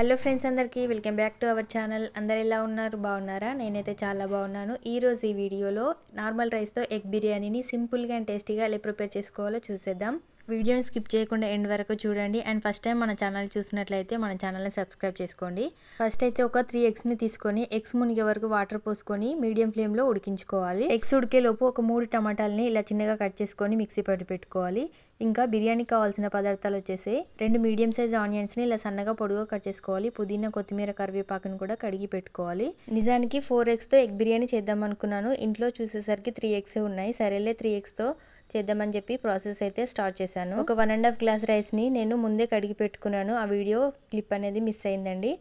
Hello friends, అందరికీ welcome back to our channel. అందరు ఎలా ఉన్నారు? బాగున్నారా? నేనైతే చాలా బాగున్నాను. ఈరోజు ఈ వీడియోలో నార్మల్ రైస్తో ఎగ్ బిర్యానీని సింపుల్గా అండ్ టేస్టీగా ఎలా ప్రిపేర్ చేసుకోవాలో చూసేద్దాం. వీడియోని స్కిప్ చేయకుండా ఎండ్ వరకు చూడండి. అండ్ ఫస్ట్ టైం మన ఛానల్ చూసినట్లయితే మన ఛానల్ని సబ్స్క్రైబ్ చేసుకోండి. ఫస్ట్ అయితే ఒక 3 ఎగ్స్ని తీసుకొని ఎగ్స్ మునిగే వరకు వాటర్ పోసుకొని మీడియం ఫ్లేమ్లో ఉడికించుకోవాలి. ఎగ్స్ ఉడికేలోపు ఒక 3 టమాటాలని ఇలా చిన్నగా కట్ చేసుకొని మిక్సీ పట్టి పెట్టుకోవాలి. ఇంకా బిర్యానీకి కావాల్సిన పదార్థాలు వచ్చేసి 2 మీడియం సైజ్ ఆనియన్స్ని ఇలా సన్నగా పొడుగా కట్ చేసుకోవాలి. పుదీనా, కొత్తిమీర, కరివేపాకును కూడా కడిగి పెట్టుకోవాలి. నిజానికి 4 ఎగ్స్తో ఎగ్ బిర్యానీ చేద్దాం అనుకున్నాను. ఇంట్లో చూసేసరికి 3 ఎగ్స్ ఉన్నాయి. సరేలే 3 ఎగ్స్తో చేద్దామని చెప్పి ప్రాసెస్ అయితే స్టార్ట్ చేశాను. ఒక 1.5 గ్లాస్ రైస్ని నేను ముందే కడిగి పెట్టుకున్నాను. ఆ వీడియో క్లిప్ అనేది మిస్ అయిందండి.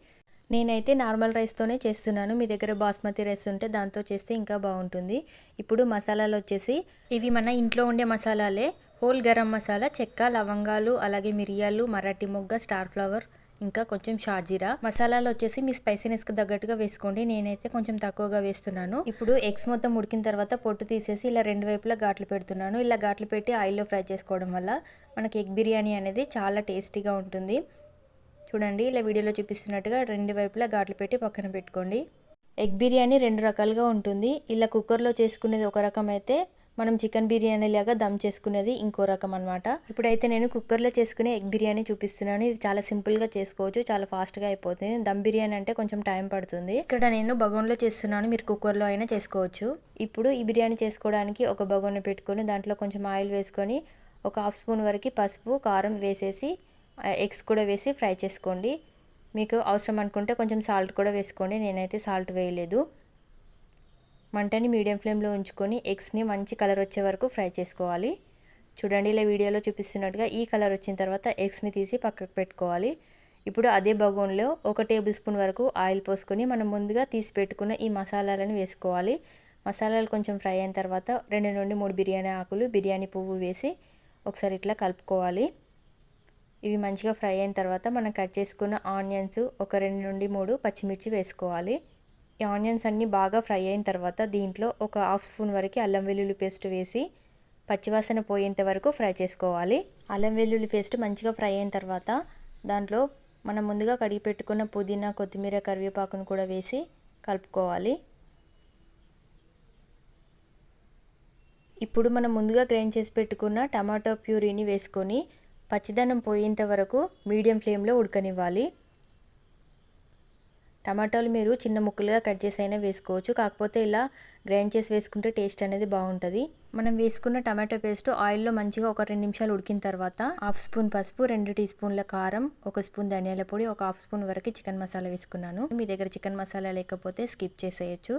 నేనైతే నార్మల్ రైస్తోనే చేస్తున్నాను. మీ దగ్గర బాస్మతి రైస్ ఉంటే దాంతో చేస్తే ఇంకా బాగుంటుంది. ఇప్పుడు మసాలాలు వచ్చేసి ఇవి మన ఇంట్లో ఉండే మసాలాలే. హోల్ గరం మసాలా, చెక్క, లవంగాలు, అలాగే మిరియాలు, మరాఠీ మొగ్గ, స్టార్ ఫ్లవర్, ఇంకా కొంచెం షాజీరా. మసాలాలు వచ్చేసి మీ స్పైసీనెస్కి తగ్గట్టుగా వేసుకోండి. నేనైతే కొంచెం తక్కువగా వేస్తున్నాను. ఇప్పుడు ఎగ్స్ మొత్తం ఉడికిన తర్వాత పొట్టు తీసేసి ఇలా 2 వైపులా ఘాట్లు పెడుతున్నాను. ఇలా ఘాట్లు పెట్టి ఆయిల్లో ఫ్రై చేసుకోవడం వల్ల మనకి ఎగ్ బిర్యానీ అనేది చాలా టేస్టీగా ఉంటుంది. చూడండి, ఇలా వీడియోలో చూపిస్తున్నట్టుగా 2 వైపులా ఘాట్లు పెట్టి పక్కన పెట్టుకోండి. ఎగ్ బిర్యానీ 2 రకాలుగా ఉంటుంది. ఇలా కుక్కర్లో చేసుకునేది ఒక రకం అయితే, మనం చికెన్ బిర్యానీ లాగా దమ్ చేసుకునేది ఇంకో రకం అనమాట. ఇప్పుడైతే నేను కుక్కర్లో చేసుకునే ఎగ్ బిర్యానీ చూపిస్తున్నాను. ఇది చాలా సింపుల్గా చేసుకోవచ్చు, చాలా ఫాస్ట్గా అయిపోతుంది. దమ్ బిర్యానీ అంటే కొంచెం టైం పడుతుంది. ఇక్కడ నేను బగోన్లో చేస్తున్నాను, మీరు కుక్కర్లో అయినా చేసుకోవచ్చు. ఇప్పుడు ఈ బిర్యానీ చేసుకోవడానికి ఒక బగోన్ పెట్టుకొని దాంట్లో కొంచెం ఆయిల్ వేసుకొని ఒక 1/2 స్పూన్ వరకు పసుపు, కారం వేసేసి ఎగ్స్ కూడా వేసి ఫ్రై చేసుకోండి. మీకు అవసరం అనుకుంటే కొంచెం సాల్ట్ కూడా వేసుకోండి. నేనైతే సాల్ట్ వేయలేదు. మంటని మీడియం ఫ్లేమ్లో ఉంచుకొని ఎగ్స్ని మంచి కలర్ వచ్చే వరకు ఫ్రై చేసుకోవాలి. చూడండి, ఇలా వీడియోలో చూపిస్తున్నట్టుగా ఈ కలర్ వచ్చిన తర్వాత ఎగ్స్ని తీసి పక్కకు పెట్టుకోవాలి. ఇప్పుడు అదే బగోన్లో 1 టేబుల్ స్పూన్ వరకు ఆయిల్ పోసుకొని మనం ముందుగా తీసి పెట్టుకున్న ఈ మసాలాలను వేసుకోవాలి. మసాలాలు కొంచెం ఫ్రై అయిన తర్వాత 2 నుండి 3 బిర్యానీ ఆకులు, బిర్యానీ పువ్వు వేసి ఒకసారి ఇట్లా కలుపుకోవాలి. ఇవి మంచిగా ఫ్రై అయిన తర్వాత మనం కట్ చేసుకున్న ఆనియన్స్, ఒక 2 నుండి 3 పచ్చిమిర్చి వేసుకోవాలి. ఈ ఆనియన్స్ అన్నీ బాగా ఫ్రై అయిన తర్వాత దీంట్లో ఒక 1/2 స్పూన్ వరకు అల్లం వెల్లుల్లి పేస్ట్ వేసి పచ్చివాసన పోయేంత వరకు ఫ్రై చేసుకోవాలి. అల్లం వెల్లుల్లి పేస్ట్ మంచిగా ఫ్రై అయిన తర్వాత దాంట్లో మనం ముందుగా కడిగి పెట్టుకున్న పుదీనా, కొత్తిమీర, కరివేపాకును కూడా వేసి కలుపుకోవాలి. ఇప్పుడు మనం ముందుగా గ్రైండ్ చేసి పెట్టుకున్న టమాటో ప్యూరీని వేసుకొని పచ్చిదనం పోయేంత వరకు మీడియం ఫ్లేమ్లో ఉడకనివ్వాలి. టమాటాలు మీరు చిన్న ముక్కలుగా కట్ చేసి అయినా వేసుకోవచ్చు, కాకపోతే ఇలా గ్రైండ్ చేసి వేసుకుంటే టేస్ట్ అనేది బాగుంటుంది. మనం వేసుకున్న టమాటో పేస్ట్ ఆయిల్లో మంచిగా ఒక 2 నిమిషాలు ఉడికిన తర్వాత 1/2 స్పూన్ పసుపు, 2 టీ స్పూన్ల కారం, 1 స్పూన్ ధనియాల పొడి, ఒక 1/2 స్పూన్ వరకు చికెన్ మసాలా వేసుకున్నాను. మీ దగ్గర చికెన్ మసాలా లేకపోతే స్కిప్ చేసేయచ్చు.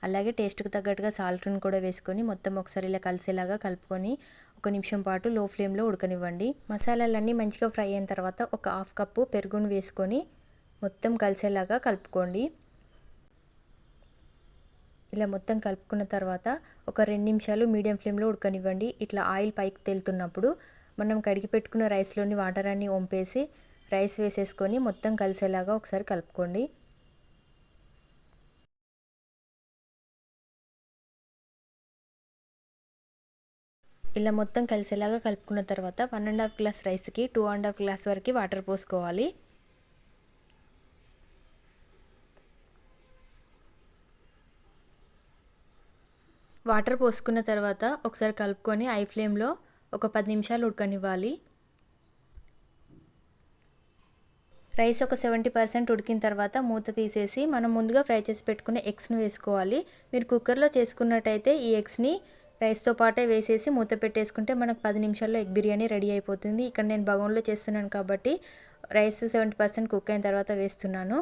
అలాగే టేస్ట్కి తగ్గట్టుగా సాల్ట్ను కూడా వేసుకొని మొత్తం ఒకసారి ఇలా కలిసేలాగా కలుపుకొని 1 నిమిషం పాటు లో ఫ్లేమ్లో ఉడకనివ్వండి. మసాలాలన్నీ మంచిగా ఫ్రై అయిన తర్వాత ఒక 1/2 కప్పు పెరుగును వేసుకొని మొత్తం కలిసేలాగా కలుపుకోండి. ఇలా మొత్తం కలుపుకున్న తర్వాత ఒక 2 నిమిషాలు మీడియం ఫ్లేమ్లో ఉడకనివ్వండి. ఇట్లా ఆయిల్ పైకి తేలుతున్నప్పుడు మనం కడిగి పెట్టుకున్న రైస్లోని వాటర్ అన్ని వంపేసి రైస్ వేసేసుకొని మొత్తం కలిసేలాగా ఒకసారి కలుపుకోండి. ఇలా మొత్తం కలిసేలాగా కలుపుకున్న తర్వాత 1.5 గ్లాస్ రైస్కి 2.5 గ్లాస్ వరకు వాటర్ పోసుకోవాలి. వాటర్ పోసుకున్న తర్వాత ఒకసారి కలుపుకొని హై ఫ్లేమ్లో ఒక 10 నిమిషాలు ఉడకనివ్వాలి. రైస్ ఒక 70% ఉడికిన తర్వాత మూత తీసేసి మనం ముందుగా ఫ్రై చేసి పెట్టుకునే ఎగ్స్ను వేసుకోవాలి. మీరు కుక్కర్లో చేసుకున్నట్టయితే ఈ ఎగ్స్ని రైస్తో పాటే వేసేసి మూత పెట్టేసుకుంటే మనకు 10 నిమిషాల్లో ఎగ్ బిర్యానీ రెడీ అయిపోతుంది. ఇక్కడ నేను బగోన్లో చేస్తున్నాను కాబట్టి రైస్ 70% కుక్ అయిన తర్వాత వేస్తున్నాను.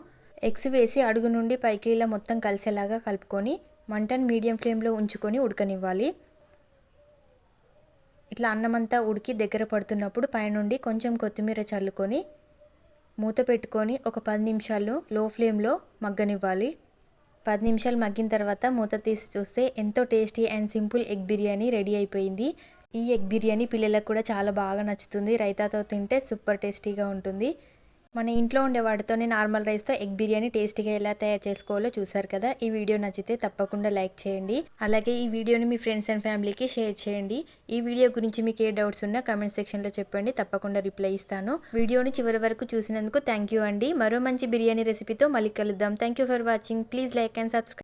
ఎగ్స్ వేసి అడుగు నుండి పైకి ఇలా మొత్తం కలిసేలాగా కలుపుకొని మంటను మీడియం ఫ్లేమ్లో ఉంచుకొని ఉడకనివ్వాలి. ఇట్లా అన్నమంతా ఉడికి దగ్గర పడుతున్నప్పుడు పైనుండి కొంచెం కొత్తిమీర చల్లుకొని మూత పెట్టుకొని ఒక 10 నిమిషాలు లో ఫ్లేమ్లో మగ్గనివ్వాలి. 10 నిమిషాలు మగ్గిన తర్వాత మూత తీసి చూస్తే ఎంతో tasty and simple egg biryani ready అయిపోయింది. ఈ ఎగ్ బిర్యానీ పిల్లలకు కూడా చాలా బాగా నచ్చుతుంది. రైతాతో తింటే సూపర్ టేస్టీగా ఉంటుంది. మన ఇంట్లో ఉండే వాటితోనే నార్మల్ రైస్తో ఎగ్ బిర్యానీ టేస్టీగా ఎలా తయారు చేసుకోవాలో చూసారు కదా. ఈ వీడియో నచ్చితే తప్పకుండా లైక్ చేయండి. అలాగే ఈ వీడియోని మీ ఫ్రెండ్స్ అండ్ ఫ్యామిలీకి షేర్ చేయండి. ఈ వీడియో గురించి మీకు ఏ డౌట్స్ ఉన్నా కమెంట్ సెక్షన్లో చెప్పండి, తప్పకుండా రిప్లై ఇస్తాను. వీడియోని చివరి వరకు చూసినందుకు థ్యాంక్ యూ అండి. మరో మంచి బిర్యానీ రెసిపీతో మళ్ళీ కలుద్దాం. Thank you for watching. Please like and subscribe.